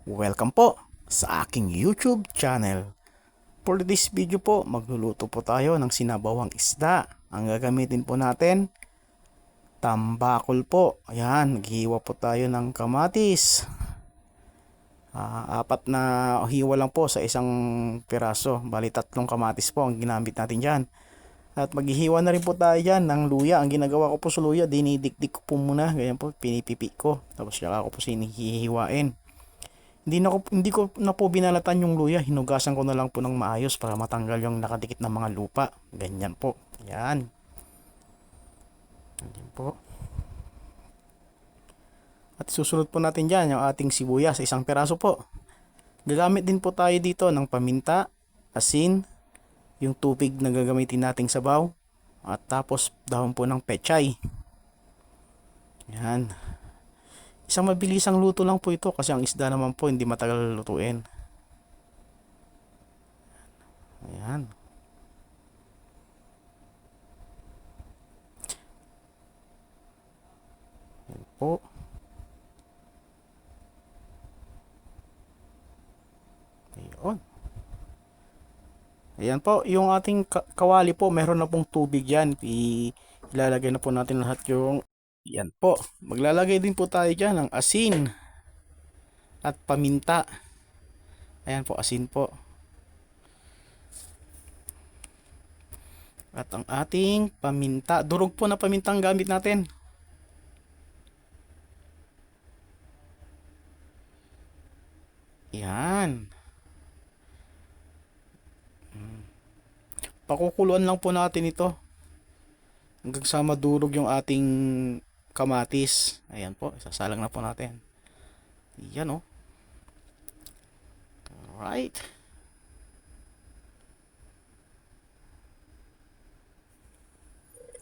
Welcome po sa aking YouTube channel. For this video po, magluluto po tayo ng sinabawang isda. Ang gagamitin po natin, tambakol po. Ayan, naghihiwa po tayo ng kamatis. Apat na hiwa lang po sa isang piraso. Bali 3 kamatis po ang ginamit natin dyan. At maghihiwa na rin po tayo dyan ng luya. Ang ginagawa ko po sa luya, dinidikdik ko po muna. Ganyan po, pinipipi ko. Tapos saka ko po sinihihiwain. Hindi ko na po binalatan yung luya. Hinugasan ko na lang po ng maayos para matanggal yung nakadikit na mga lupa. Ganyan po. Yan. Ganyan po. At susunod po natin dyan yung ating sibuyas. Isang peraso po. Gagamit din po tayo dito ng paminta, asin, yung tubig na gagamitin nating sabaw, at tapos dahon po ng pechay. Yan. Isang mabilisang luto lang po ito kasi ang isda naman po hindi matagal lutuin. Ayan. Ayan po. Ayun. Ayan po, yung ating kawali po, meron na pong tubig yan. Ilalagay na po natin lahat yung... Yan po. Maglalagay din po tayo dyan ng asin at paminta. Ayan po, asin po. At ang ating paminta. Durog po na pamintang gamit natin. Yan. Pakukuluan lang po natin ito hanggang sa madurog yung ating kamatis. Ayan po, isasalang na po natin. Yan o. Alright.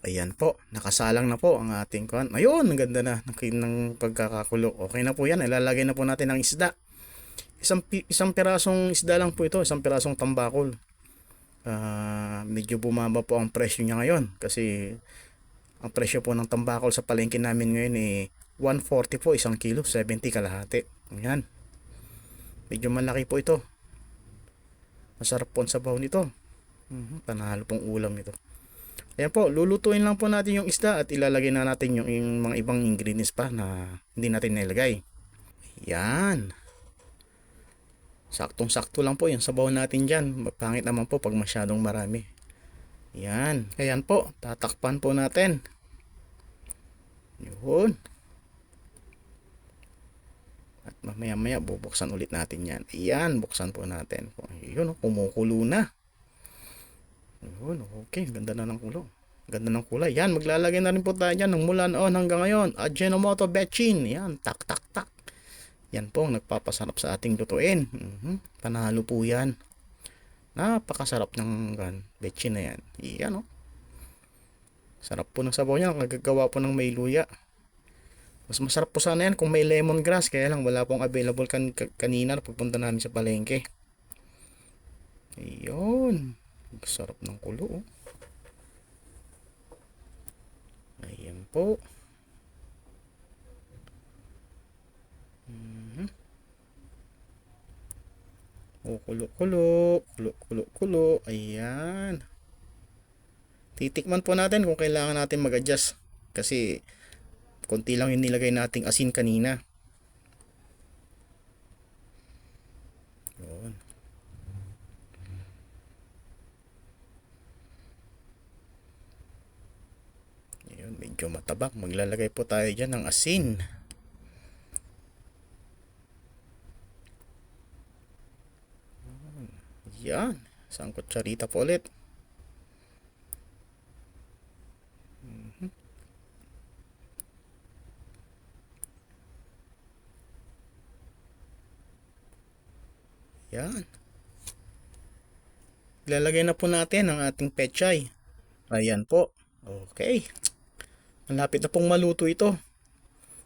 Ayan po, nakasalang na po ang ating kuan. Ayun, ang ganda na ng pagkakakulo. Okay na po yan, ilalagay na po natin ang isda. Isang pirasong isda lang po ito, isang pirasong tambakol. Medyo bumaba po ang presyo niya ngayon kasi ang presyo po ng tambakol sa palengke namin ngayon eh 140 po isang kilo, 70 kalahati. Ayan. Medyo malaki po ito. Masarap po ang sabaw nito. Panalo pong ulam nito. Ayan po, lulutuin lang po natin yung isda at ilalagay na natin yung mga ibang ingredients pa na hindi natin nilagay. Yan. Saktong-sakto lang po yung sabaw natin dyan. Pangit naman po pag masyadong marami. Yan. Ayan po, tatakpan po natin. Yun. At mamaya-maya bubuksan ulit natin yan. Ayan, buksan po natin. Yun, kumukulo na. Yun, okay. Ganda na ng kulo. Ganda ng kulay. Yan, maglalagay na rin po tayo dyan ng mula noon hanggang ngayon. Ajinomoto Bechin. Yan, tak tak tak. Yan po ang nagpapasarap sa ating lutuin. Panalo po yan. Napakasarap ng bechin na yan. Yan o. Sarap po ng sabaw niya. Nagagawa po ng may luya. Mas masarap po sana yan kung may lemongrass. Kaya lang wala pong available kanina na pagpunta namin sa palengke. Ayun. Sarap ng kulo oh. Ayan po. Kulo-kulo. Kulo-kulo-kulo. Ayan. Titikman po natin kung kailangan natin mag-adjust. Kasi konti lang yung nilagay nating asin kanina. Yun. Yun, medyo matabak. Maglalagay po tayo dyan ng asin. Yan. Isang kutsarita po ulit. Yan. Ilalagay na po natin ang ating pechay. Ayan po. Okay. Malapit na pong maluto ito.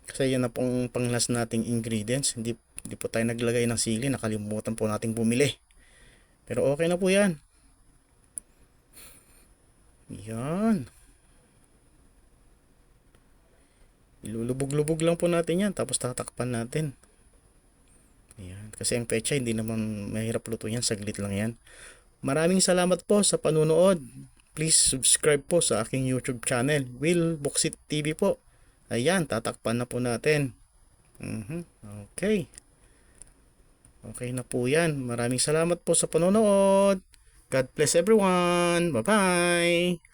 Kasi yan na pong panglas nating ingredients. Hindi po tayo naglagay ng sili. Nakalimutan po nating bumili. Pero okay na po yan. Yan. Ilulubog-lubog lang po natin yan. Tapos tatakpan natin. Ayan. Kasi ang pecha, hindi naman mahirap luto yan. Saglit lang yan. Maraming salamat po sa panunood. Please subscribe po sa aking YouTube channel, Will Buksit TV po. Ayan, tatakpan na po natin. Okay. Okay na po yan. Maraming salamat po sa panonood. God bless everyone. Bye-bye.